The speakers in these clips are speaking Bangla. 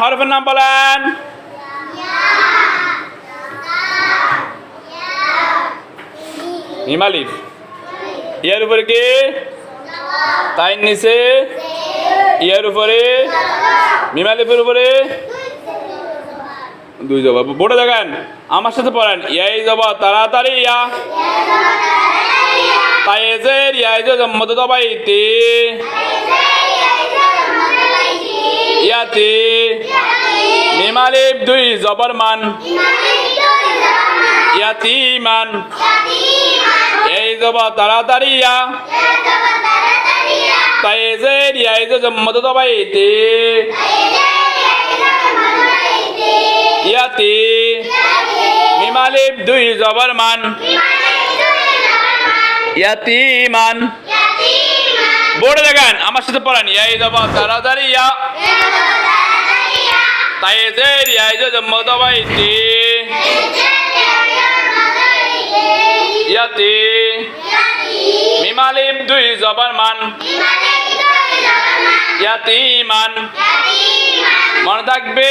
হরফের নাম বলেন। মিম আলিফ। ইয়ার উপরে কি? তাইর নিচে ইয়ার উপরে মিম আলিফের উপরে দুই জবর। বোর্ডে দেখেন, আমার সাথে পড়েন। ইয়াই জবর তাড়াতাড়ি ইয়া, তাই এজের ইয়াই জম্মত দবাইতে ইয়াতে মিম আলিফ দুই জবর মান ইয়াতিমান। এই জবর তাড়াতাড়ি ইয়া, তাই এজের ইয়াই জম্মত দবাইতে ইয়াতে মিম আলিফ দুই জবর মান ইয়াতিমান। বোর্ডে দেখেন, আমার সাথে পড়েন। ইয়াই জবর তাড়াতাড়ি ইয়া, তাই এজের ইয়াই জম্মত দবাইতে ইয়াতে মিম আলিফ দুই জবর মান ইয়াতিমান। মনে থাকবে,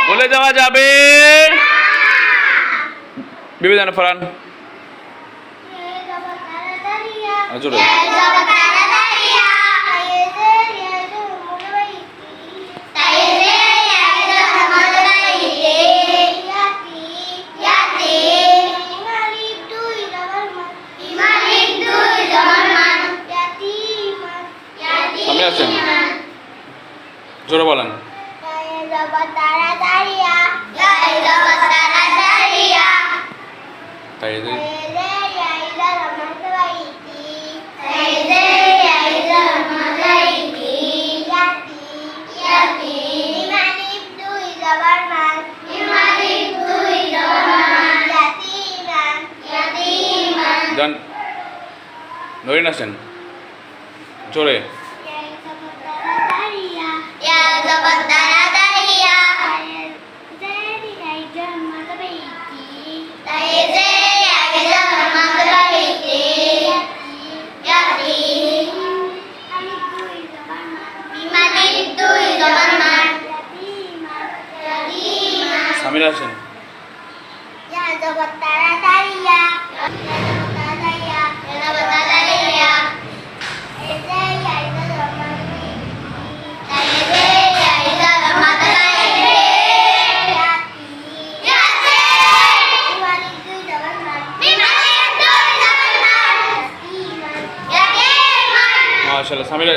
বলে যাওয়া যাবে। বিবেচনা ফরান জোরে। সামনে আছেন, জোরে বলেন। নরিন আছেন, জোরে। সামির আছেন। মাশাআল্লাহ। সামির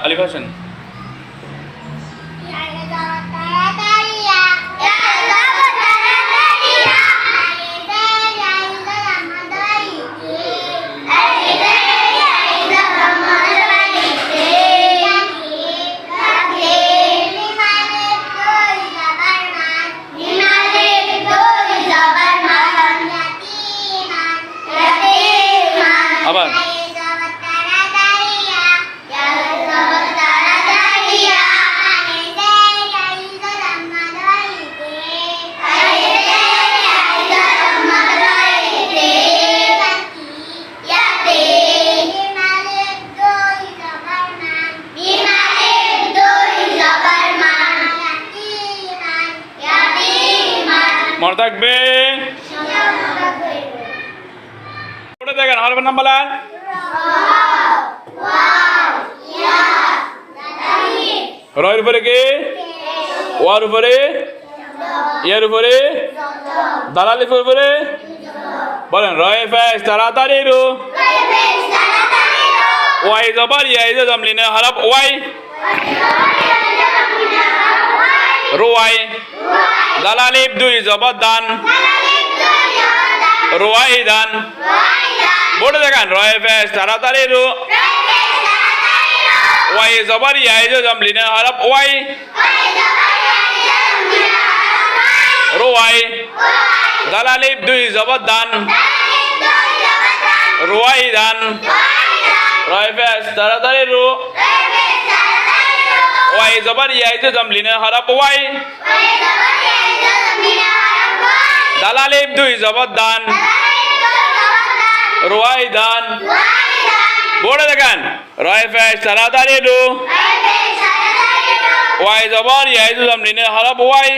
আলিফ আছেন। আবার মনে থাকবে। দেখেন, হরফের নাম বলেন। রয়ের উপরে কি? ওয়ার উপরে, ইয়ার উপরে, দালালিফের উপরে বলেন। রয়ে ফেস তাড়াতাড়ি রু, ওয়াই জবর ইয়াই জমলিনে হরফ ওয়াই রুয়াই। দালালিফ দুই জবর দান রুয়াই দান। বোর্ডে দেখেন, রয়ে ফেস তাড়াতাড়ি রু, ওয়াই জবর ইয়াই জমলিনে হরফ ওয়াই রুয়াই। দালালিফ দুই জবর দান রুয়াই দান। রয়ে ফেস তাড়াতাড়ি রু, ওয়াই জবর ইয়াই জমলিনে হরফ ওয়াই দালালিফ দুই জবর দান রুয়াই দান। বোর্ডে দেখেন, রয়ে ফেস তাড়াতাড়ি রু, ওয়াই জবর ইয়াই জুজাম লিনে হরফ ওয়াই